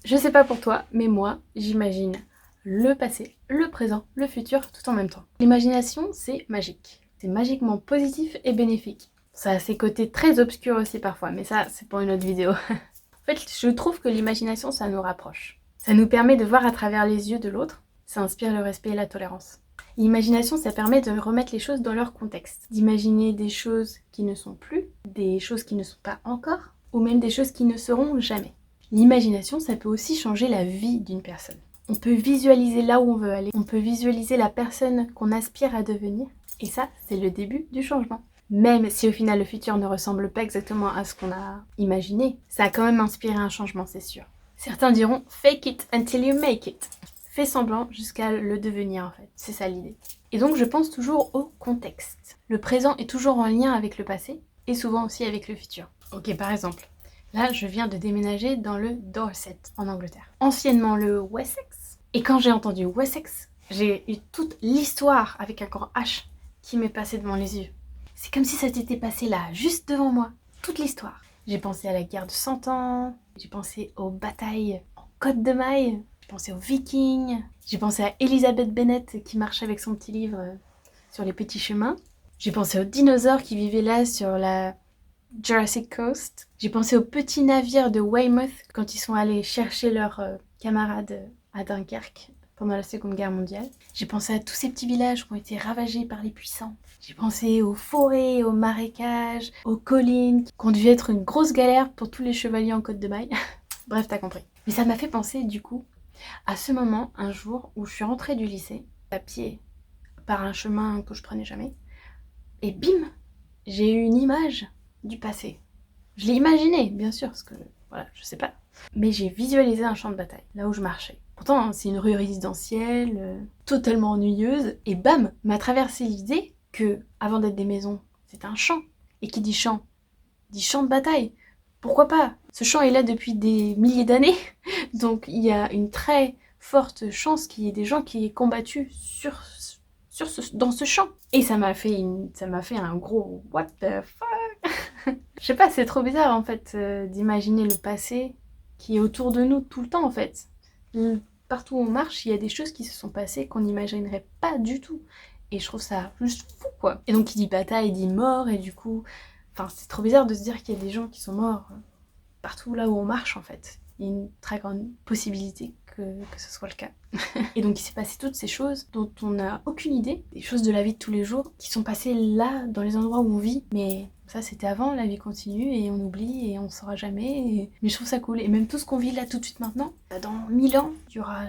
Je sais pas pour toi, mais moi, j'imagine le passé, le présent, le futur, tout en même temps. L'imagination, c'est magique. C'est magiquement positif et bénéfique. Ça a ses côtés très obscurs aussi parfois, mais ça, c'est pour une autre vidéo. En fait, je trouve que l'imagination, ça nous rapproche. Ça nous permet de voir à travers les yeux de l'autre. Ça inspire le respect et la tolérance. L'imagination, ça permet de remettre les choses dans leur contexte. D'imaginer des choses qui ne sont plus, des choses qui ne sont pas encore, ou même des choses qui ne seront jamais. L'imagination, ça peut aussi changer la vie d'une personne. On peut visualiser là où on veut aller, on peut visualiser la personne qu'on aspire à devenir, et ça, c'est le début du changement. Même si au final le futur ne ressemble pas exactement à ce qu'on a imaginé, ça a quand même inspiré un changement, c'est sûr. Certains diront « fake it until you make it ». Fais semblant jusqu'à le devenir en fait, c'est ça l'idée. Et donc je pense toujours au contexte. Le présent est toujours en lien avec le passé, et souvent aussi avec le futur. Ok, par exemple, là, je viens de déménager dans le Dorset, en Angleterre. Anciennement le Wessex. Et quand j'ai entendu Wessex, j'ai eu toute l'histoire avec un grand H qui m'est passée devant les yeux. C'est comme si ça s'était passé là, juste devant moi. Toute l'histoire. J'ai pensé à la guerre de 100 ans, j'ai pensé aux batailles en Côte de Maille, j'ai pensé aux Vikings, j'ai pensé à Elizabeth Bennet qui marchait avec son petit livre sur les petits chemins. J'ai pensé aux dinosaures qui vivaient là sur la Jurassic Coast. J'ai pensé aux petits navires de Weymouth quand ils sont allés chercher leurs camarades à Dunkerque pendant la Seconde Guerre mondiale. J'ai pensé à tous ces petits villages qui ont été ravagés par les puissants. J'ai pensé aux forêts, aux marécages, aux collines qui ont dû être une grosse galère pour tous les chevaliers en Côte de Maille. Bref, t'as compris. Mais ça m'a fait penser du coup à ce moment, un jour, où je suis rentrée du lycée, à pied, par un chemin que je prenais jamais, et bim, j'ai eu une image du passé. Je l'ai imaginé, bien sûr, parce que, voilà, je sais pas. Mais j'ai visualisé un champ de bataille, là où je marchais. Pourtant, c'est une rue résidentielle, totalement ennuyeuse, et bam, m'a traversé l'idée que, avant d'être des maisons, c'est un champ. Et qui dit champ de bataille. Pourquoi pas? Ce champ est là depuis des milliers d'années, donc il y a une très forte chance qu'il y ait des gens qui aient combattu dans ce champ. Et ça m'a fait un gros what the fuck. Je sais pas, c'est trop bizarre en fait d'imaginer le passé qui est autour de nous tout le temps en fait. Partout où on marche, il y a des choses qui se sont passées qu'on n'imaginerait pas du tout. Et je trouve ça juste fou quoi. Et donc qui dit bataille dit mort et du coup, enfin c'est trop bizarre de se dire qu'il y a des gens qui sont morts partout là où on marche en fait. Il y a une très grande possibilité que ce soit le cas. Et donc il s'est passé toutes ces choses dont on n'a aucune idée, des choses de la vie de tous les jours qui sont passées là, dans les endroits où on vit, mais ça c'était avant, la vie continue et on oublie et on ne saura jamais. Mais je trouve ça cool. Et même tout ce qu'on vit là tout de suite maintenant, dans 1000 ans, il y aura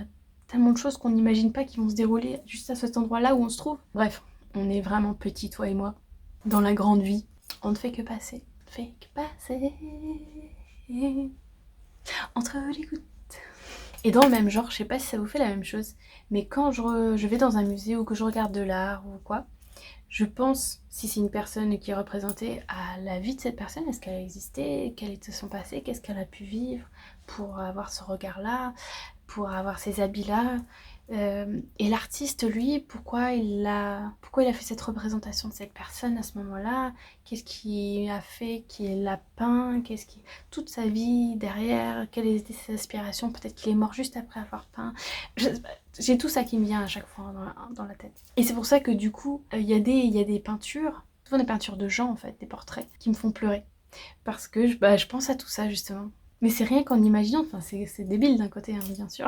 tellement de choses qu'on n'imagine pas qui vont se dérouler juste à cet endroit-là où on se trouve. Bref, on est vraiment petits, toi et moi, dans la grande vie. On ne fait que passer. On ne fait que passer entre les gouttes. Et dans le même genre, je sais pas si ça vous fait la même chose, mais quand je vais dans un musée ou que je regarde de l'art ou quoi, je pense, si c'est une personne qui est représentée, à la vie de cette personne, est-ce qu'elle a existé, quel était son passé, qu'est-ce qu'elle a pu vivre pour avoir ce regard-là, pour avoir ces habits-là. Et l'artiste, lui, pourquoi il a fait cette représentation de cette personne à ce moment-là? Qu'est-ce qui a fait qu'il l'a peint? Toute sa vie derrière? Quelles étaient ses aspirations? Peut-être qu'il est mort juste après avoir peint. J'ai tout ça qui me vient à chaque fois dans la tête. Et c'est pour ça que du coup, il y a des peintures, souvent des peintures de gens en fait, des portraits, qui me font pleurer. Parce que je pense à tout ça justement. Mais c'est rien qu'en imaginant, enfin c'est débile d'un côté, hein, bien sûr.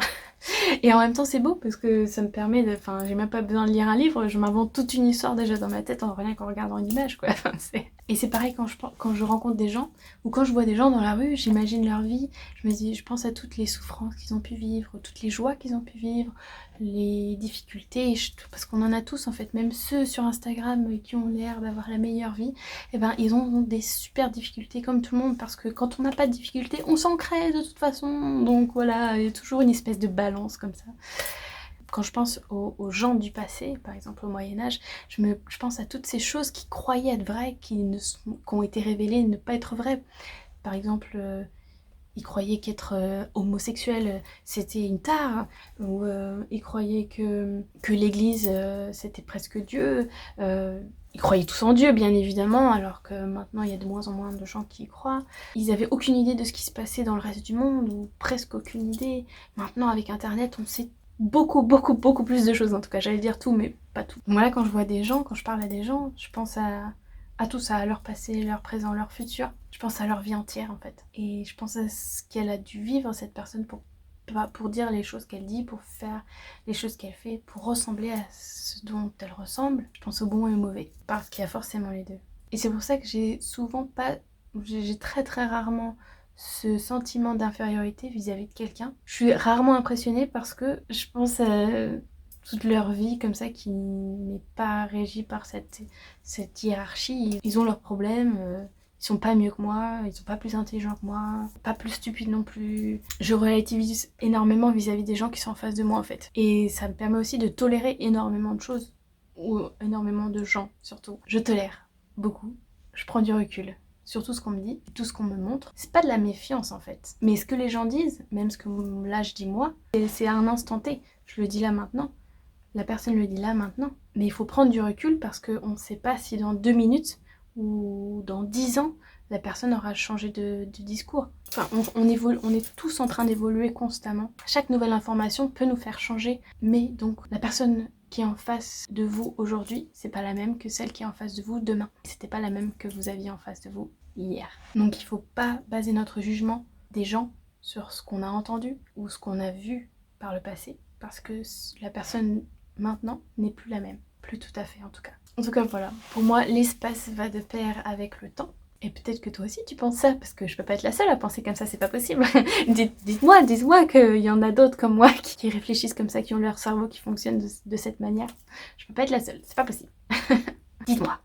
Et en même temps c'est beau parce que ça me permet de... Enfin j'ai même pas besoin de lire un livre, je m'invente toute une histoire déjà dans ma tête en rien qu'en regardant une image quoi. Enfin, et c'est pareil quand je rencontre des gens ou quand je vois des gens dans la rue, j'imagine leur vie, je pense à toutes les souffrances qu'ils ont pu vivre, toutes les joies qu'ils ont pu vivre, les difficultés, parce qu'on en a tous en fait, même ceux sur Instagram qui ont l'air d'avoir la meilleure vie, et ben ils ont des super difficultés comme tout le monde parce que quand on n'a pas de difficultés, on s'en crée de toute façon. Donc voilà, il y a toujours une espèce de balance comme ça. Quand je pense aux gens du passé, par exemple au Moyen-Âge, je pense à toutes ces choses qui croyaient être vraies, qui ont été révélées ne pas être vraies. Par exemple, ils croyaient qu'être homosexuel c'était une tare, ou ils croyaient que l'église c'était presque Dieu, Ils croyaient tous en Dieu, bien évidemment, alors que maintenant il y a de moins en moins de gens qui y croient. Ils avaient aucune idée de ce qui se passait dans le reste du monde, ou presque aucune idée. Maintenant, avec Internet, on sait beaucoup plus de choses. En tout cas, j'allais dire tout, mais pas tout. Voilà, quand je vois des gens, quand je parle à des gens, je pense à tout ça, à leur passé, leur présent, leur futur. Je pense à leur vie entière, en fait. Et je pense à ce qu'elle a dû vivre, cette personne, pour dire les choses qu'elle dit, pour faire les choses qu'elle fait, pour ressembler à ce dont elle ressemble. Je pense au bon et au mauvais, parce qu'il y a forcément les deux. Et c'est pour ça que j'ai très rarement ce sentiment d'infériorité vis-à-vis de quelqu'un. Je suis rarement impressionnée parce que je pense à toute leur vie comme ça qui n'est pas régie par cette hiérarchie. Ils ont leurs problèmes, ils sont pas mieux que moi, ils sont pas plus intelligents que moi, pas plus stupides non plus. Je relativise énormément vis-à-vis des gens qui sont en face de moi en fait. Et ça me permet aussi de tolérer énormément de choses, ou énormément de gens surtout. Je tolère beaucoup, je prends du recul sur tout ce qu'on me dit, tout ce qu'on me montre. C'est pas de la méfiance en fait. Mais ce que les gens disent, même ce que là je dis moi, c'est à un instant T. Je le dis là maintenant. La personne le dit là maintenant. Mais il faut prendre du recul parce qu'on ne sait pas si dans 2 minutes ou dans 10 ans, la personne aura changé de discours. Enfin, on est tous en train d'évoluer constamment. Chaque nouvelle information peut nous faire changer. Mais donc, la personne qui est en face de vous aujourd'hui, c'est pas la même que celle qui est en face de vous demain. C'était pas la même que vous aviez en face de vous hier. Donc il faut pas baser notre jugement des gens sur ce qu'on a entendu ou ce qu'on a vu par le passé, parce que la personne maintenant n'est plus la même. Plus tout à fait en tout cas. En tout cas voilà, pour moi l'espace va de pair avec le temps. Et peut-être que toi aussi tu penses ça, parce que je peux pas être la seule à penser comme ça, c'est pas possible. Dites-moi qu'il y en a d'autres comme moi qui réfléchissent comme ça, qui ont leur cerveau qui fonctionne de cette manière. Je peux pas être la seule, c'est pas possible. Dites-moi.